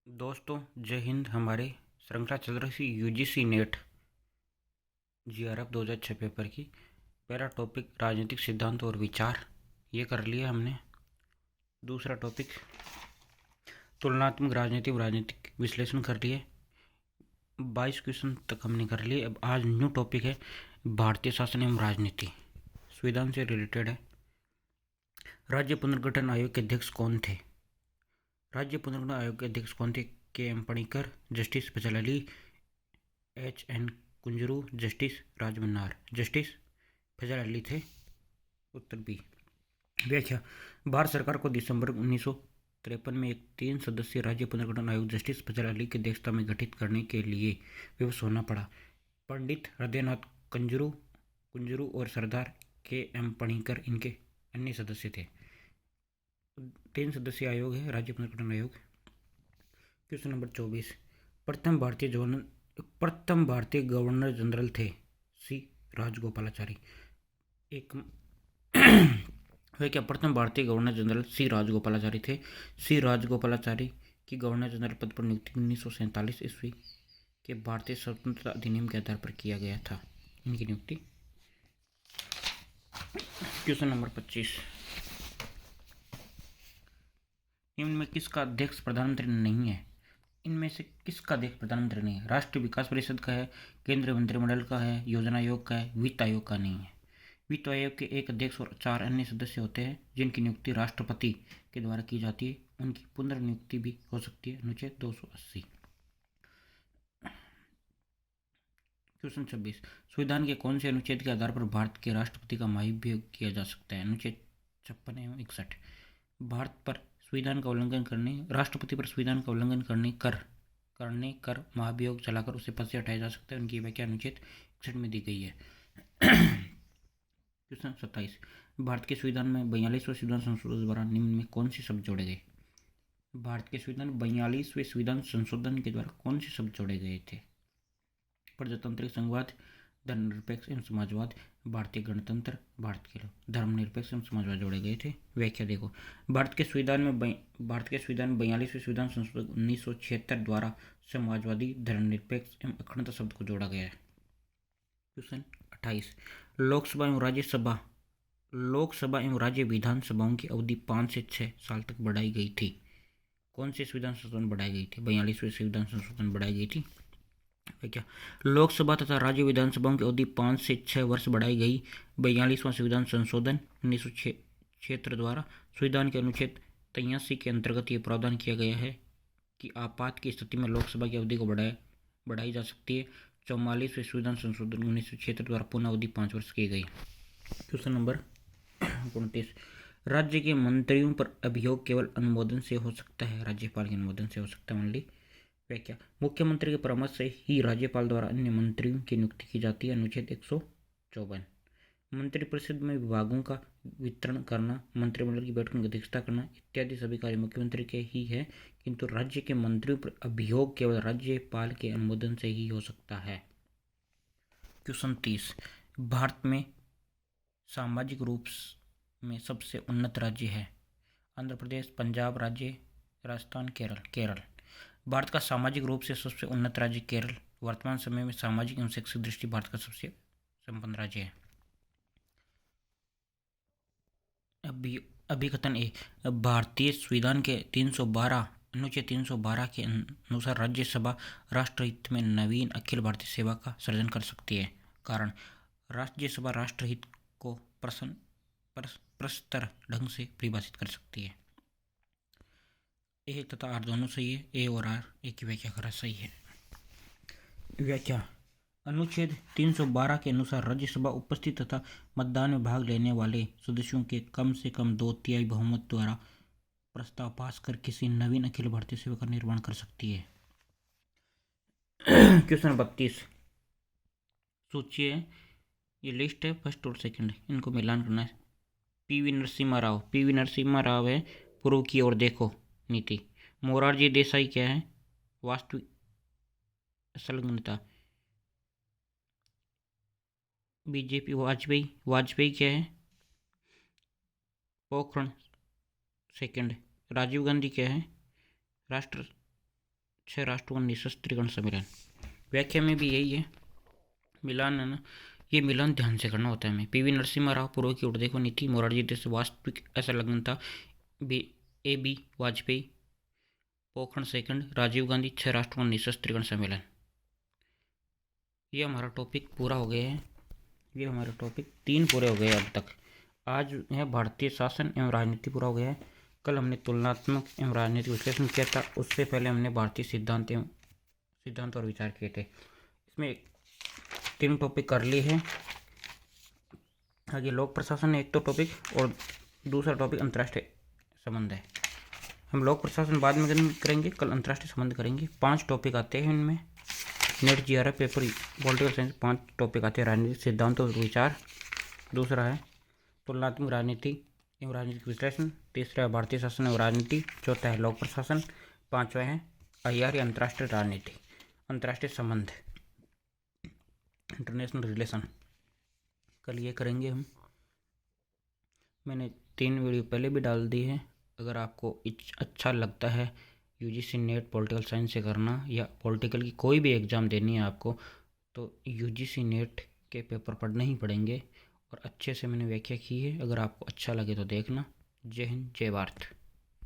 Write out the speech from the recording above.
दोस्तों जय हिंद। हमारे श्रृंखला चल रही थी यूजीसी नेट जीआरएफ 2006 पेपर की। पहला टॉपिक राजनीतिक सिद्धांत और विचार, ये कर लिया हमने। दूसरा टॉपिक तुलनात्मक राजनीति और राजनीतिक विश्लेषण कर लिए। 22 क्वेश्चन तक हमने कर लिए। अब आज न्यू टॉपिक है भारतीय शासन एवं राजनीति, संविधान से रिलेटेड है। राज्य पुनर्गठन आयोग के अध्यक्ष कौन थे? राज्य पुनर्गठन आयोग के अध्यक्ष कौन थे? K M. Panikkar, justice Fazl Ali, H.N. Kunzru, justice Rajamannar. Justice Fazl Ali थे। उत्तर बी। व्याख्या: भारत सरकार को दिसंबर 1953 में एक 3 सदस्यीय राज्य पुनर्गठन आयोग जस्टिस फजल अली की अध्यक्षता में गठित करने के लिए विवश होना पड़ा। पंडित हृदयनाथ कुंजरू और सरदार के.एम. पणिकर इनके अन्य सदस्य थे। 3 सदस्यीय आयोग है राज्य पुनर्गठन आयोग। क्वेश्चन नंबर 24, प्रथम भारतीय गवर्नर जनरल थे? सी राजगोपालाचारी। एक वे क्या प्रथम भारतीय गवर्नर जनरल सी राजगोपालाचारी थे? सी राजगोपालाचारी की गवर्नर जनरल पद पर नियुक्ति 1947 ईस्वी के भारतीय स्वतंत्रता अधिनियम के आधार पर किया गया था। इनकी नियुक्ति। क्वेश्चन नंबर 25, इनमें किसका अध्यक्ष प्रधानमंत्री नहीं है? इनमें से किसका अध्यक्ष प्रधानमंत्री नहीं है? राष्ट्रीय विकास परिषद का है, केंद्रीय मंत्रिमंडल का है, योजना आयोग का है, वित्त आयोग का नहीं है। वित्त आयोग के एक अध्यक्ष और 4 अन्य सदस्य होते हैं जिनकी नियुक्ति राष्ट्रपति के द्वारा की जाती है। उनकी पुनर्नियुक्ति भी हो सकती है। अनुच्छेद 280। क्वेश्चन 26, संविधान के कौन से अनुच्छेद के आधार पर भारत के राष्ट्रपति का महाभियोग किया जा सकता है? अनुच्छेद 56 एवं 61। भारत पर संविधान का उल्लंघन करने, राष्ट्रपति पर संविधान का उल्लंघन करने कर महाभियोग चलाकर उसे पद से हटाया जा सकता है। उनकी व्याख्या अनुच्छेद 61 में दी गई है। क्वेश्चन 27, भारत के संविधान में 42वें संविधान संशोधन द्वारा निम्न में कौन से शब्द जोड़े गए? भारत के संविधान 42वें संविधान संशोधन के द्वारा कौन से शब्द जोड़े गए थे? प्रजातांत्रिक संघवाद, धर्मनिरपेक्ष एवं समाजवाद, भारतीय गणतंत्र, भारत के लोग। धर्मनिरपेक्ष एवं समाजवाद जोड़े गए थे। व्याख्या देखो, भारत के संविधान में 42वें संविधान संशोधन 1976 द्वारा समाजवादी, धर्मनिरपेक्ष एवं अखंडता शब्द को जोड़ा गया है। क्वेश्चन 28, लोकसभा एवं राज्य विधानसभाओं की अवधि 5 से 6 साल तक बढ़ाई गई थी। कौन से संविधान संशोधन बढ़ाई गई थी? 42वें संविधान संशोधन बढ़ाई गई थी। क्या लोकसभा तथा राज्य विधानसभाओं की अवधि 5 से 6 वर्ष बढ़ाई गई। 42वां संविधान संशोधन 1976 द्वारा संविधान के अनुच्छेद 83 के अंतर्गत ये प्रावधान किया गया है कि आपात की स्थिति में लोकसभा की अवधि को बढ़ाई जा सकती है। 44वें संविधान संशोधन 1976 द्वारा पुनः अवधि 5 वर्ष की गई। क्वेश्चन नंबर 29, राज्य के मंत्रियों पर अभियोग केवल अनुमोदन से हो सकता है, राज्यपाल के अनुमोदन से हो सकता है ओनली। व्याख्या, मुख्यमंत्री के परामर्श से ही राज्यपाल द्वारा अन्य मंत्रियों की नियुक्ति की जाती है। अनुच्छेद 154। मंत्रिपरिषद में विभागों का वितरण करना, मंत्रिमंडल की बैठकों की अध्यक्षता करना इत्यादि सभी कार्य मुख्यमंत्री के ही है, किंतु राज्य के मंत्रियों पर अभियोग केवल राज्यपाल के अनुमोदन से ही हो सकता है। क्वेश्चन 30, भारत में सामाजिक रूप में सबसे उन्नत राज्य है? आंध्र प्रदेश, पंजाब राज्य, राजस्थान, केरल। भारत का सामाजिक रूप से सबसे उन्नत राज्य केरल। वर्तमान समय में सामाजिक एवं शैक्षिक दृष्टि भारत का सबसे संपन्न राज्य है। अभिकथन ए, भारतीय संविधान के 312 अनुच्छेद 312 के अनुसार राज्यसभा राष्ट्रहित में नवीन अखिल भारतीय सेवा का सृजन कर सकती है। कारण, राज्यसभा राष्ट्रहित को प्रस्तर ढंग से परिभाषित कर सकती है। ए तथा आर दोनों सही है। ए और आर ए की व्याख्या करा सही है। व्याख्या, अनुच्छेद 312 के अनुसार राज्यसभा उपस्थित तथा मतदान में भाग लेने वाले सदस्यों के कम से कम 2/3 बहुमत द्वारा प्रस्ताव पास कर किसी नवीन अखिल भारतीय सेवा का निर्माण कर सकती है। क्वेश्चन 32, सूची है, ये लिस्ट है, फर्स्ट और सेकंड, इनको मिलान करना है। पीवी नरसिम्हा राव है पूर्व की ओर देखो नीति। मोरारजी देसाई क्या है? वास्तविक संलग्नता। बीजेपी वाजपेयी क्या है? पोखरण सेकंड। राजीव गांधी क्या है? राष्ट्र 6 राष्ट्रों का निशस्त्रीकरण सम्मेलन। व्याख्या में भी यही है, मिलान है ना, ये मिलान ध्यान से करना होता है हमें। पीवी नरसिम्हा राव पूर्व की ओर देखो नीति, मोरारजी देसाई वास्तविक ऐसा लगन था, बी वाजपेयी, पोखरण सेकंड, राजीव गांधी, 6 राष्ट्रों का निशस्त्रीकरण सम्मेलन। ये हमारा टॉपिक पूरा हो गया है। ये हमारे टॉपिक 3 पूरे हो गए अब तक। आज है भारतीय शासन एवं राजनीति पूरा हो गया है। कल हमने तुलनात्मक एवं राजनीतिक विश्लेषण किया था, उससे पहले हमने भारतीय सिद्धांत और विचार किए थे। इसमें 3 टॉपिक कर लिए हैं। आगे लोक प्रशासन है एक तो टॉपिक, और दूसरा टॉपिक अंतर्राष्ट्रीय संबंध है। हम लोक प्रशासन बाद में करेंगे, कल अंतर्राष्ट्रीय संबंध करेंगे। 5 टॉपिक आते हैं इनमें। Net GRF paper political science 5 topic आते हैं, राजनीतिक सिद्धांत और विचार। दूसरा है तुलनात्मक राजनीति एवं राजनीतिक विश्लेषण। तीसरा है भारतीय शासन एवं राजनीति। चौथा है लोक प्रशासन। 5वां है IR या अंतर्राष्ट्रीय राजनीति, अंतर्राष्ट्रीय संबंध, इंटरनेशनल रिलेशन। कल ये करेंगे हम। मैंने 3 वीडियो पहले भी डाल दी है। अगर आपको अच्छा लगता है UGC नेट पॉलिटिकल साइंस से करना, या पॉलिटिकल की कोई भी एग्ज़ाम देनी है आपको, तो UGC नेट के पेपर पढ़ने ही पड़ेंगे। और अच्छे से मैंने व्याख्या की है। अगर आपको अच्छा लगे तो देखना। जय हिंद, जय भारत।